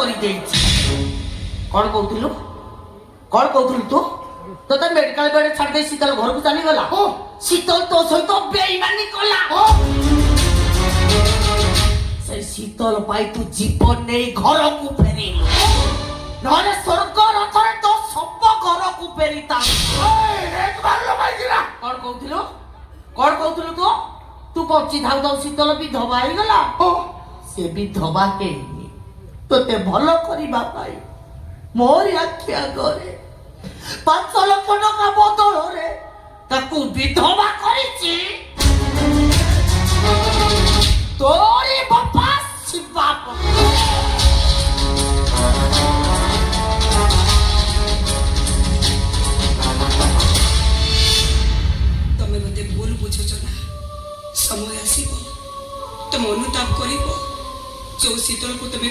କରି ଦେଇଛି। କଣ କହୁଥିଲୁ କଣ କହୁଥିଲୁ ତୁ? ତୋତେ ମେଡିକାଲ ବେଡ୍ ଛାଡ଼ି ଦେଇ ଶୀତଲ ଘରକୁ ଚାଲିଗଲା। ଶୀତଲ ତୋ ସହିତ ବେଇମାନି କଲା। ସେ ଶୀତଲ ପାଇଁ ତୁ ଜୀବନ ନେଇ ଘରକୁ ଫେରିଲୁ, ନହେଲେ ସ୍ୱର୍ଗ ରଥରେ ତୋ ଶବ ଘରକୁ ଫେରିତା। କଣ କହୁଥିଲୁ କଣ କହୁଥିଲୁ ତୁ? ତୁ ବଞ୍ଚି ଥାଉ ଥାଉ ଶୀତଲ ବିଧବା ହେଇଗଲା। ସେ ବିଧବା ହେଇନି, ତୋତେ ଭଲ କରିବା ପାଇଁ ମୋରି ଆଖି ଆଗରେ 5 ଲକ୍ଷ ଟଙ୍କା ବଦଳରେ ତାକୁ ବିଧବା କରିଛି। ତୋରି